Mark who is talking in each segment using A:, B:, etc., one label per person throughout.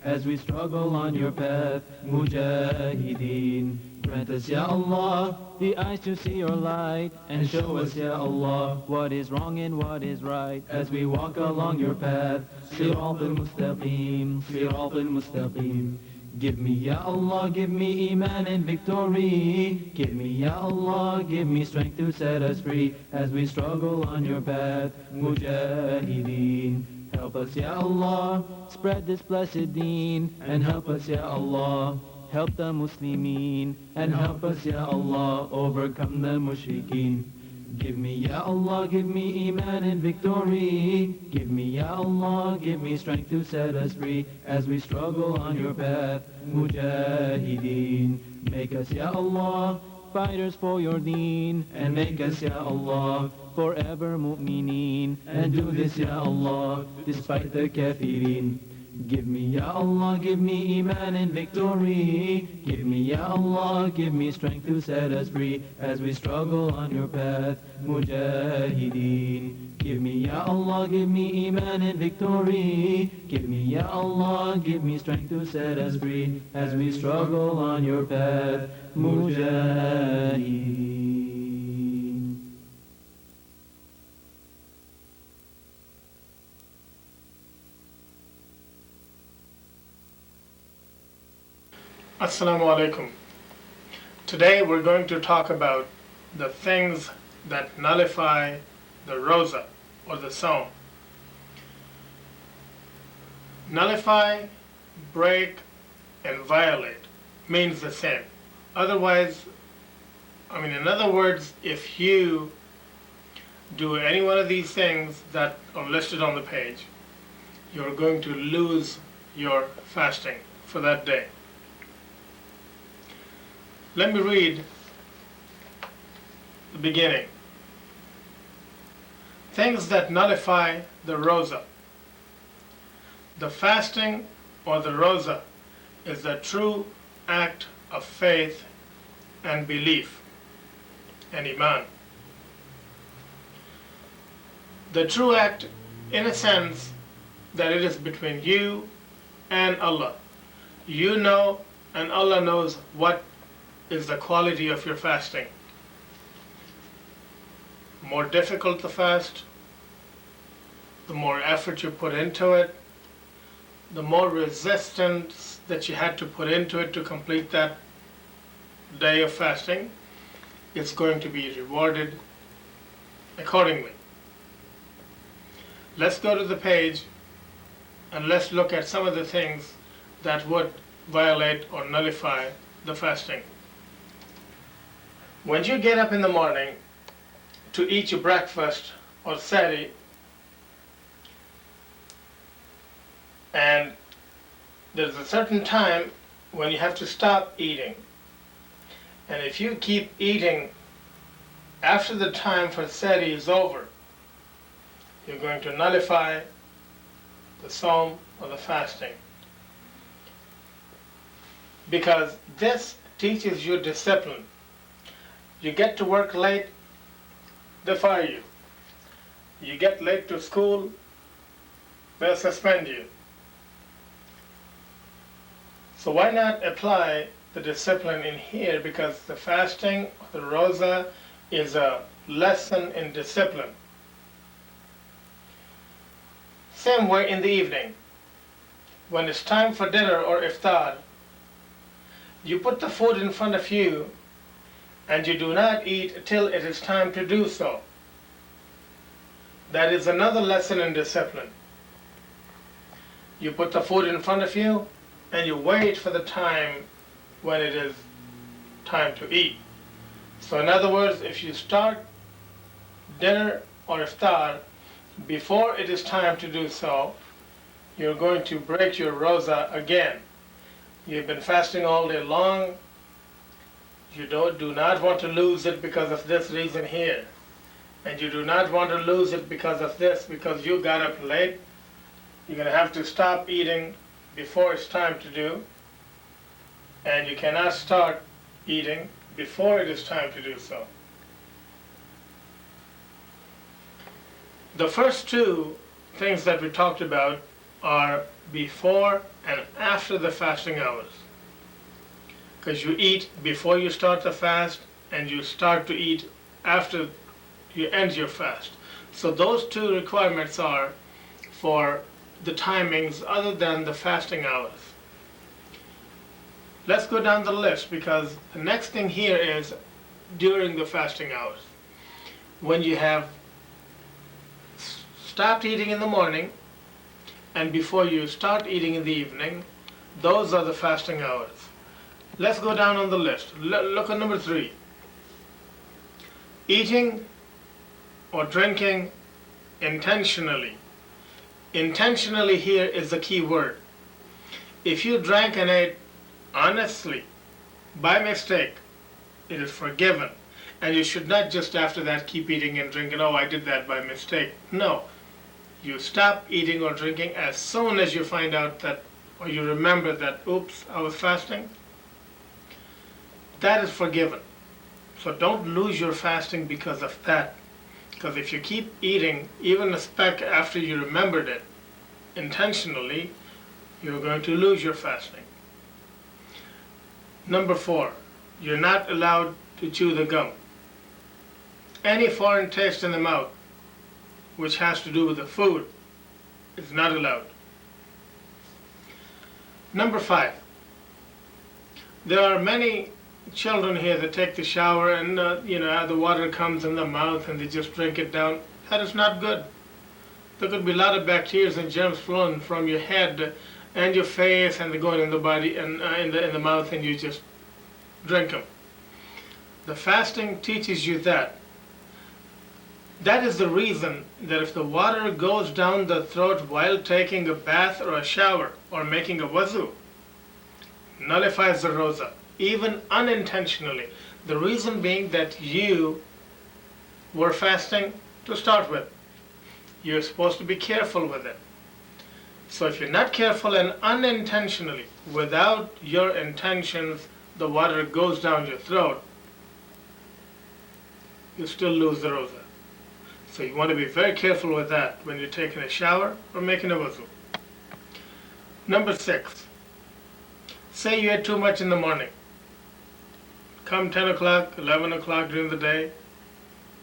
A: as we struggle on your path, Mujahideen. Grant us, Ya Allah, the eyes to see your light, and show us, Ya Allah, what is wrong and what is right, as we walk along your path, Sirat al-Mustaqim, Sirat al-Mustaqim. Give me, Ya Allah, give me Iman and victory. Give me, Ya Allah, give me strength to set us free, as we struggle on your path, Mujahideen. Help us, Ya Allah, spread this blessed deen, and help us, Ya Allah, help the Muslimin, and help us, Ya Allah, overcome the mushrikeen. Give me, Ya Allah, give me Iman and victory. Give me, Ya Allah, give me strength to set us free, as we struggle on your path, Mujahideen. Make us, Ya Allah, fighters for your deen, and make us, Ya Allah, forever mu'mineen, and do this, Ya Allah, despite the kafirin. Give me, Ya Allah, give me Iman and victory. Give me, Ya Allah, give me strength to set us free, as we struggle on your path, Mujahideen. Give me, Ya Allah, give me Iman and victory. Give me, Ya Allah, give me strength to set us free, as we struggle on your path, Mujahideen.
B: Assalamu alaikum. Today we're going to talk about the things that nullify the rosa or the Sawm. Nullify, break, and violate means the same. In other words, if you do any one of these things that are listed on the page, you're going to lose your fasting for that day. Let me read the beginning. Things that nullify the rosa. The fasting or the rosa is the true act of faith and belief and iman. The true act, in a sense, that it is between you and Allah. You know, and Allah knows what is the quality of your fasting. The more difficult the fast, the more effort you put into it, the more resistance that you had to put into it to complete that day of fasting, it's going to be rewarded accordingly. Let's go to the page and let's look at some of the things that would violate or nullify the fasting. When you get up in the morning to eat your breakfast or sahri, and there's a certain time when you have to stop eating, and if you keep eating after the time for sahri is over, you're going to nullify the Sawm or the fasting, because this teaches you discipline. You get to work late, they fire you. You get late to school, they'll suspend you. So why not apply the discipline in here? Because the fasting, the rosa, is a lesson in discipline. Same way in the evening. When it's time for dinner or iftar, you put the food in front of you and you do not eat till it is time to do so. That is another lesson in discipline. You put the food in front of you and you wait for the time when it is time to eat. So in other words, if you start dinner or iftar before it is time to do so, you're going to break your rosa again. You've been fasting all day long. You do not want to lose it because of this reason here. And you do not want to lose it because of this, because you got up late. You're going to have to stop eating before it's time to do. And you cannot start eating before it is time to do so. The first two things that we talked about are before and after the fasting hours. Because you eat before you start the fast and you start to eat after you end your fast. So those two requirements are for the timings other than the fasting hours. Let's go down the list, because the next thing here is during the fasting hours. When you have stopped eating in the morning and before you start eating in the evening, those are the fasting hours. Let's go down on the list. Look at number 3. Eating or drinking intentionally. Intentionally here is the key word. If you drank and ate honestly, by mistake, it is forgiven. And you should not just after that keep eating and drinking, oh, I did that by mistake. No. You stop eating or drinking as soon as you find out that, or you remember that, oops, I was fasting. That is forgiven. So don't lose your fasting because of that. Because if you keep eating, even a speck after you remembered it, intentionally, you're going to lose your fasting. Number 4, you're not allowed to chew the gum. Any foreign taste in the mouth, which has to do with the food, is not allowed. Number 5, there are many children here that take the shower and the water comes in the mouth and they just drink it down. That is not good. There could be a lot of bacteria and germs flowing from your head and your face, and they're going in the body and in the mouth, and you just drink them. The fasting teaches you that. That is the reason that if the water goes down the throat while taking a bath or a shower or making a wuzu, nullifies the roza, even unintentionally. The reason being that you were fasting to start with. You're supposed to be careful with it. So if you're not careful and unintentionally, without your intentions, the water goes down your throat, you still lose the roza. So you want to be very careful with that when you're taking a shower or making a wuzu. Number 6, say you ate too much in the morning. Come 10 o'clock, 11 o'clock during the day,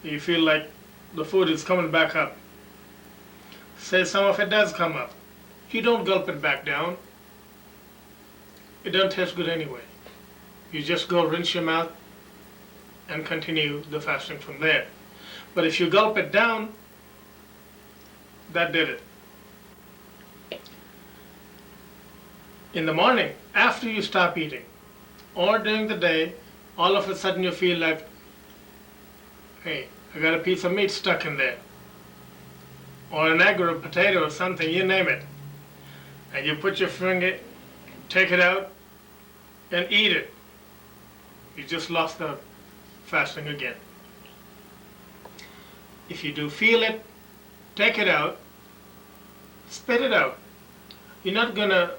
B: you feel like the food is coming back up. Say some of it does come up. You don't gulp it back down. It doesn't taste good anyway. You just go rinse your mouth and continue the fasting from there. But if you gulp it down, that did it. In the morning, after you stop eating, or during the day, all of a sudden you feel like, hey, I got a piece of meat stuck in there, or an egg or a potato or something, you name it. And you put your finger, take it out, and eat it. You just lost the fasting again. If you do feel it, take it out, spit it out. You're not going to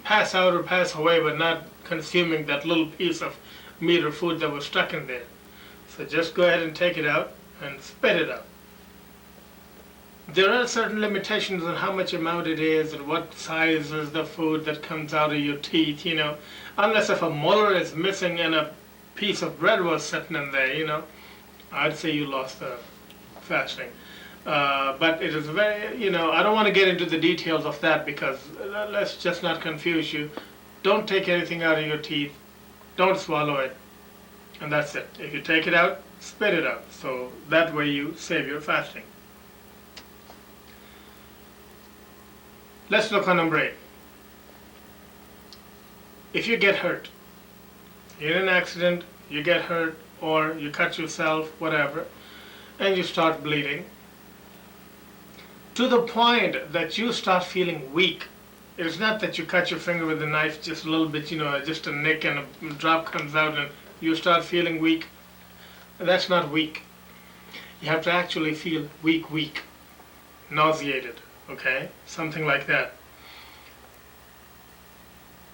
B: pass out or pass away by not consuming that little piece of meat or food that was stuck in there. So just go ahead and take it out and spit it out. There are certain limitations on how much amount it is and what size is the food that comes out of your teeth, Unless if a molar is missing and a piece of bread was sitting in there, I'd say you lost the fasting. But it is very, I don't want to get into the details of that because let's just not confuse you. Don't take anything out of your teeth. Don't swallow it. And that's it. If you take it out, spit it out. So that way you save your fasting. Let's look on number 8. If you get hurt, you're in an accident, you get hurt, or you cut yourself, whatever, and you start bleeding, to the point that you start feeling weak. It's not that you cut your finger with a knife just a little bit, just a nick and a drop comes out and you start feeling weak. That's not weak. You have to actually feel weak, nauseated, okay? Something like that.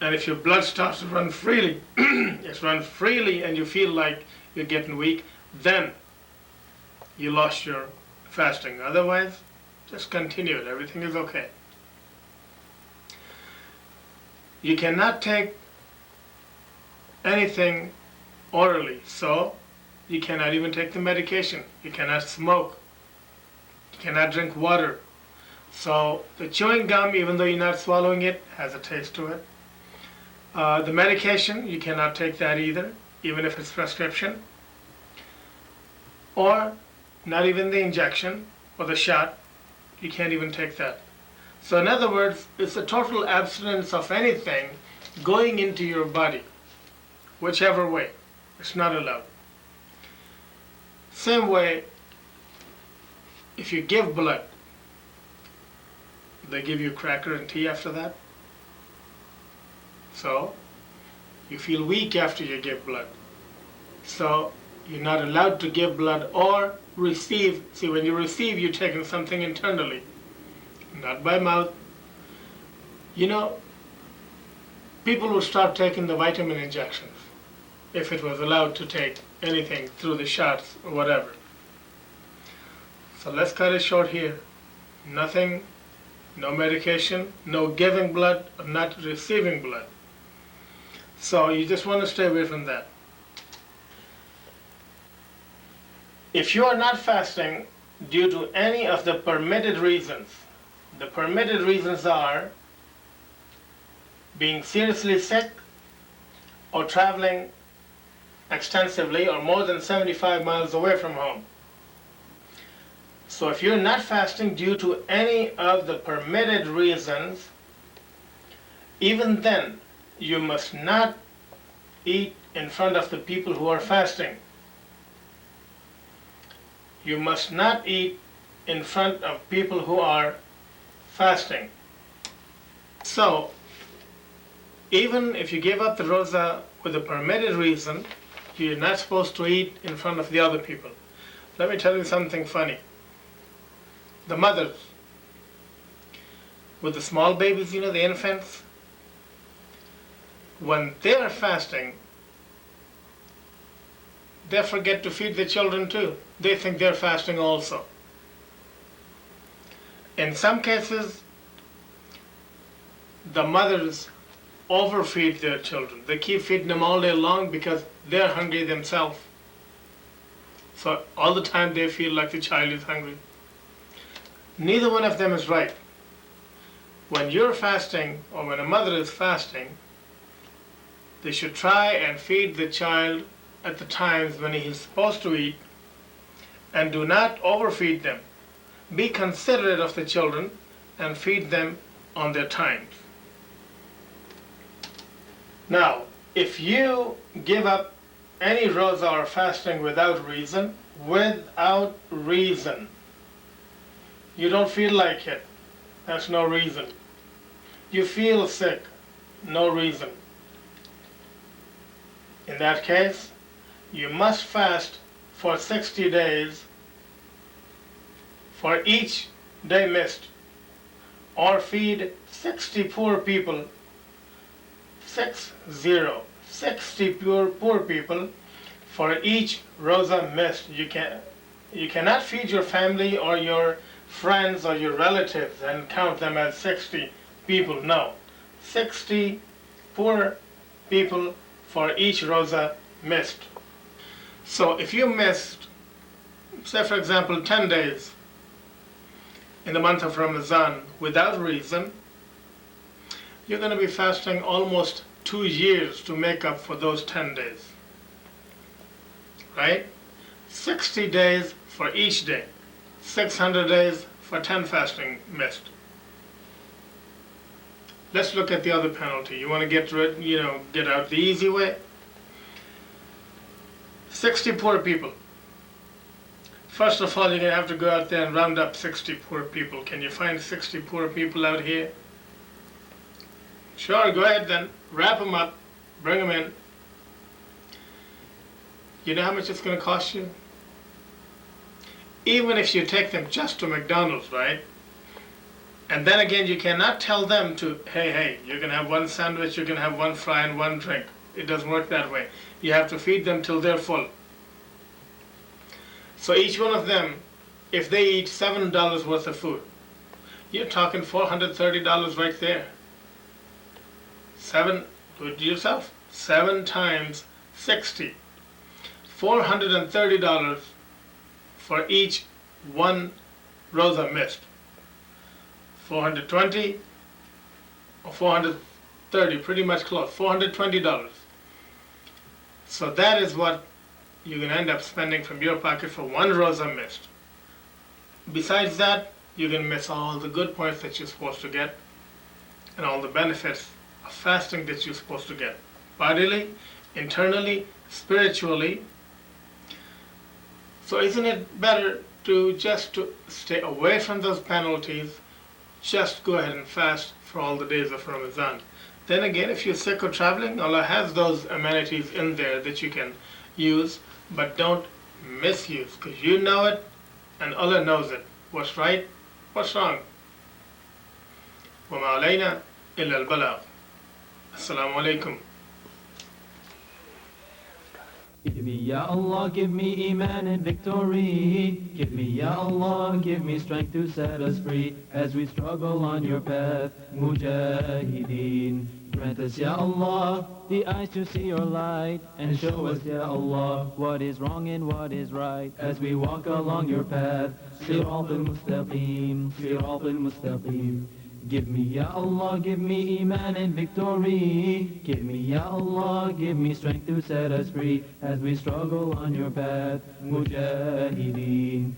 B: And if your blood starts to run freely, it's run freely and you feel like you're getting weak, then you lost your fasting. Otherwise, just continue it. Everything is okay. You cannot take anything orally, so you cannot even take the medication. You cannot smoke. You cannot drink water. So the chewing gum, even though you're not swallowing it, has a taste to it. The medication, you cannot take that either, even if it's prescription. Or not even the injection or the shot. You can't even take that. So in other words, it's a total abstinence of anything going into your body, whichever way. It's not allowed. Same way, if you give blood, they give you cracker and tea after that. So you feel weak after you give blood. So you're not allowed to give blood or receive. See, when you receive, you're taking something internally, not by mouth. You know, people would start taking the vitamin injections if it was allowed to take anything through the shots or whatever. So let's cut it short here. Nothing, no medication, no giving blood, or not receiving blood. So you just want to stay away from that. If you are not fasting due to any of the permitted reasons, the permitted reasons are being seriously sick or traveling extensively or more than 75 miles away from home. So if you're not fasting due to any of the permitted reasons, even then you must not eat in front of the people who are fasting. You must not eat in front of people who are fasting. So, even if you give up the roza with a permitted reason, you're not supposed to eat in front of the other people. Let me tell you something funny. The mothers with the small babies, you know, the infants, when they are fasting, they forget to feed the children too. They think they're fasting also. In some cases, the mothers overfeed their children. They keep feeding them all day long because they're hungry themselves. So all the time they feel like the child is hungry. Neither one of them is right. When you're fasting, or when a mother is fasting, they should try and feed the child at the times when he is supposed to eat, and do not overfeed them. Be considerate of the children and feed them on their times. Now, if you give up any roza or fasting without reason, you don't feel like it, that's no reason. You feel sick, no reason. In that case, you must fast for 60 days for each day missed, or feed 60 poor people, 60 poor people for each roza missed. You cannot feed your family or your friends or your relatives and count them as 60 people. No, 60 poor people for each roza missed. So if you missed, say for example, 10 days in the month of Ramadan without reason, you're going to be fasting almost 2 years to make up for those 10 days. Right? 60 days for each day. 600 days for 10 fasting missed. Let's look at the other penalty. You want to get out the easy way? 60 poor people. First of all, you're going to have to go out there and round up 60 poor people. Can you find 60 poor people out here? Sure, go ahead then. Wrap them up. Bring them in. You know how much it's going to cost you? Even if you take them just to McDonald's, right? And then again, you cannot tell them to, hey, you're going to have one sandwich, you're going to have one fry and one drink. It doesn't work that way. You have to feed them till they're full. So each one of them, if they eat $7 worth of food, you're talking $430 right there. Do it yourself. 7 times 60. $430 for each one rosa missed. 420 or 430, pretty much close. $420. So that is what you're going to end up spending from your pocket for one rosa missed. Besides that, you're going to miss all the good points that you're supposed to get and all the benefits of fasting that you're supposed to get. Bodily, internally, spiritually. So isn't it better to just to stay away from those penalties, just go ahead and fast for all the days of Ramadan. Then again, if you're sick or traveling, Allah has those amenities in there that you can use, but don't misuse, because you know it and Allah knows it. What's right, what's wrong. وَمَا عَلَيْنَا إِلَّا الْبَلَاغُ. Assalamu alaikum.
A: Give me, Ya Allah, give me Iman and victory. Give me, Ya Allah, give me strength to set us free as we struggle on your path, Mujahideen. Grant us, Ya Allah, the eyes to see your light and show us, Ya Allah, what is wrong and what is right as we walk along your path, Sirat al-Mustaqim, Sirat al-Mustaqim. Give me, Ya Allah, give me Iman and victory. Give me, Ya Allah, give me strength to set us free as we struggle on your path, Mujahideen.